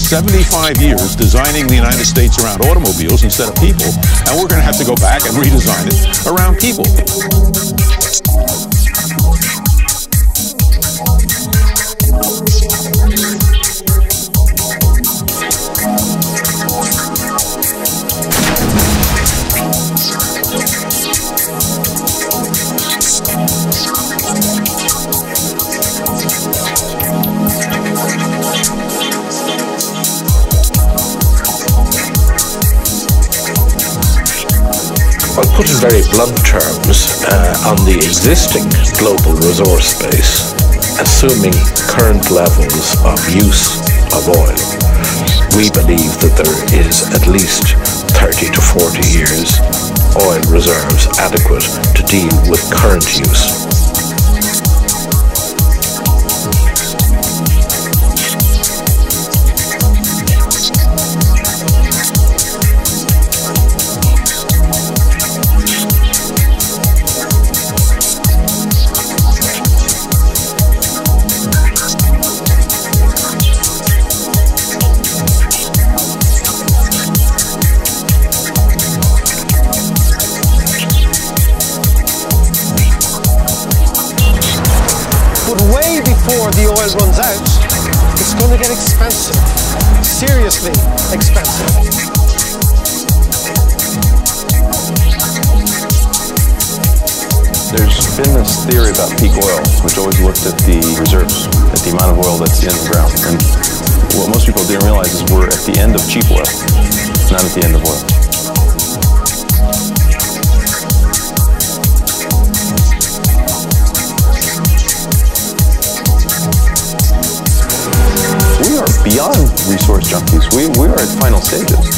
75 years designing the United States around automobiles instead of people, and we're going to have to go back and redesign it around people. I'll put in very blunt terms, on the existing global resource base, assuming current levels of use of oil, we believe that there is at least 30 to 40 years oil reserves adequate to deal with current use. Before the oil runs out, it's going to get expensive, seriously expensive. There's been this theory about peak oil, which always looked at the reserves, at the amount of oil that's in the ground. And what most people didn't realize is we're at the end of cheap oil, not at the end of oil. Beyond resource junkies, we are at final stages.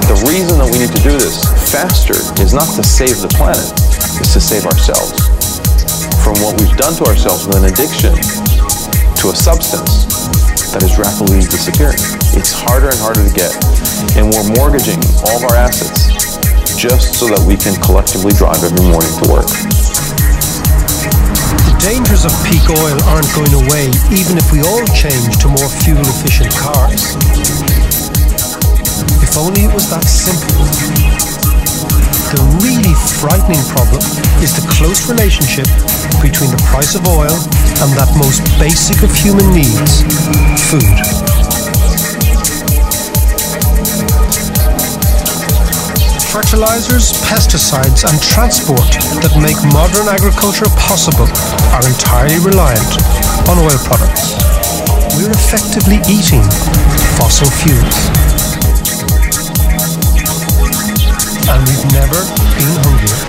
The reason that we need to do this faster is not to save the planet, it's to save ourselves from what we've done to ourselves with an addiction to a substance that is rapidly disappearing. It's harder and harder to get, and we're mortgaging all of our assets just so that we can collectively drive every morning to work. The dangers of peak oil aren't going away even if we all change to more fuel-efficient cars. If only it was that simple. The really frightening problem is the close relationship between the price of oil and that most basic of human needs, food. Fertilizers, pesticides, and transport that make modern agriculture possible are entirely reliant on oil products. We're effectively eating fossil fuels. And we've never been hungrier.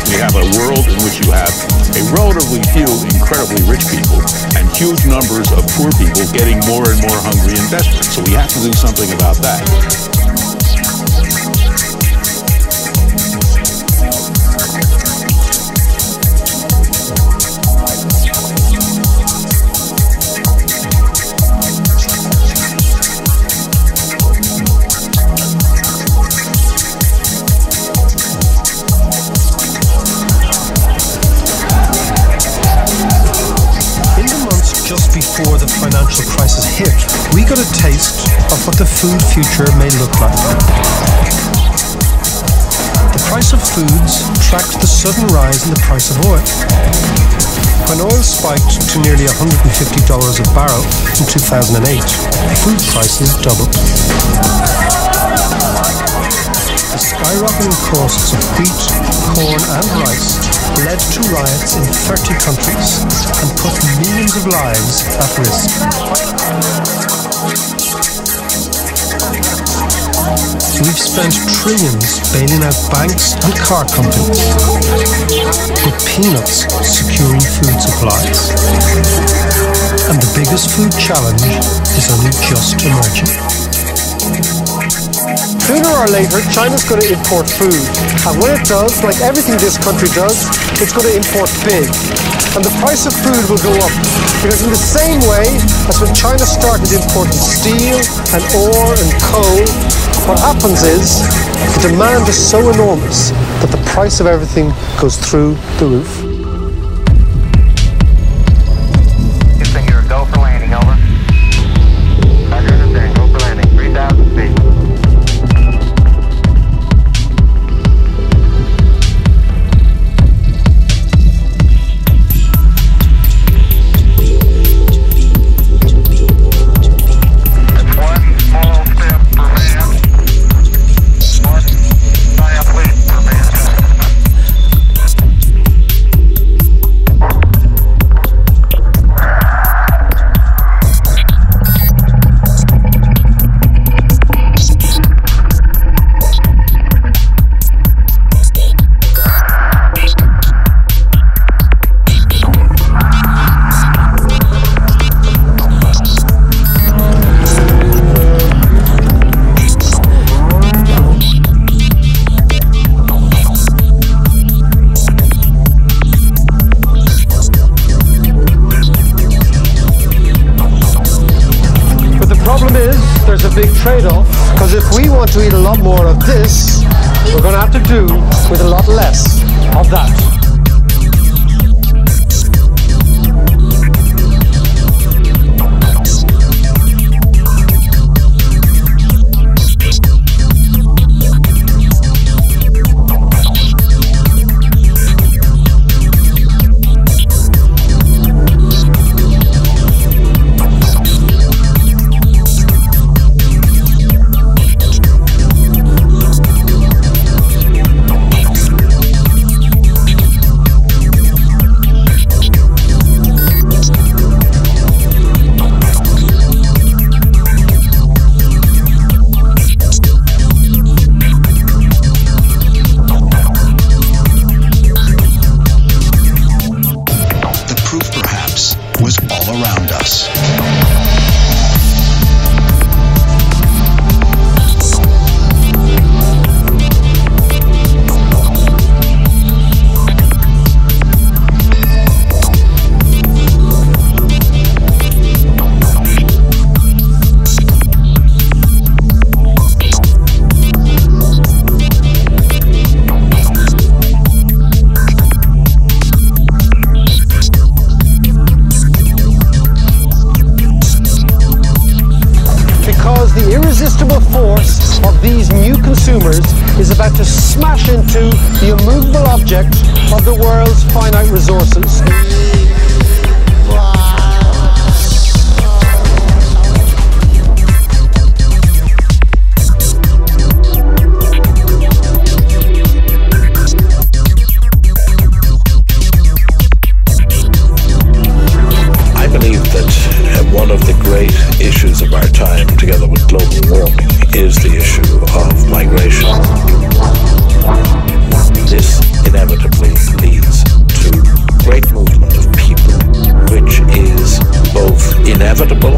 You have a world in which you have a relatively few incredibly rich people and huge numbers of poor people getting more and more hungry and desperate. So we have to do something about that. Before the financial crisis hit, we got a taste of what the food future may look like. The price of foods tracked the sudden rise in the price of oil. When oil spiked to nearly $150 a barrel in 2008, food prices doubled. the skyrocketing costs of wheat, corn and rice led to riots in 30 countries and put millions of lives at risk. We've spent trillions bailing out banks and car companies, but peanuts securing food supplies. And the biggest food challenge is only just emerging. Sooner or later, China's going to import food. And when it does, like everything this country does, it's going to import big. And the price of food will go up. Because in the same way as when China started importing steel and ore and coal, what happens is the demand is so enormous that the price of everything goes through the roof. Houston, you're a go for landing, over. Roger, understand, go for landing, 3,000 feet. There's a big trade-off, because if we want to eat a lot more of this, we're going to have to do with a lot less of that. Was all around us. The irresistible force of these new consumers is about to smash into the immovable object of the world's finite resources. I believe that one of the great issues of our time, together with global warming, is the issue of migration. This inevitably leads to great movement of people, which is both inevitable .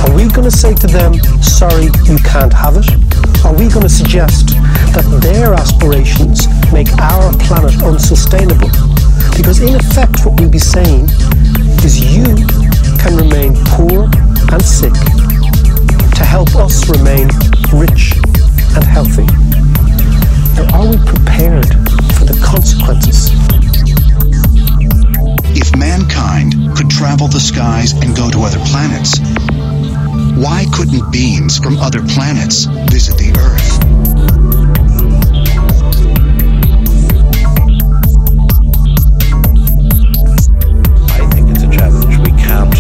Are we going to say to them, sorry, you can't have it? Are we going to suggest that their aspirations make our planet unsustainable? Because in effect what we'll be saying is you can remain poor and sick to help us remain rich and healthy. Now, are we prepared for the consequences? If mankind could travel the skies and go to other planets, why couldn't beings from other planets visit the Earth? I think it's a challenge we can't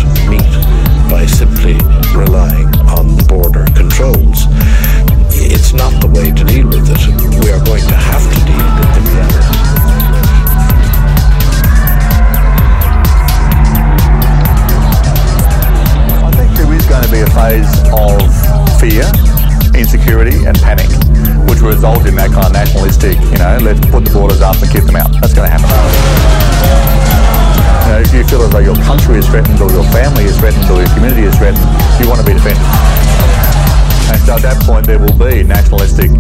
involved in that kind of nationalistic, let's put the borders up and keep them out. That's going to happen. If you feel as though your country is threatened or your family is threatened or your community is threatened, you want to be defended. And so at that point there will be nationalistic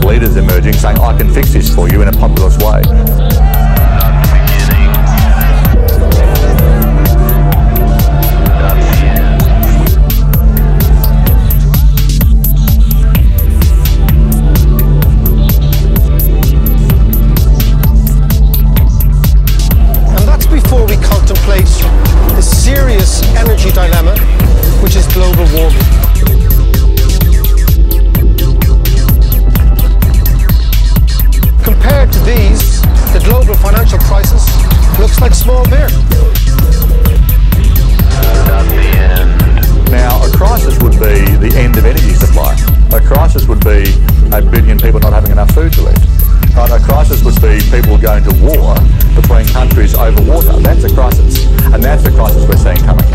leaders emerging saying, I can fix this for you in a populist way. Before we contemplate the serious energy dilemma, which is global warming. Compared to these, the global financial crisis looks like small beer. Now, a crisis would be the end of energy supply. A crisis would be 1 billion people not having enough food to eat. A crisis would be people going to war between countries over water. That's a crisis, and that's the crisis we're seeing coming.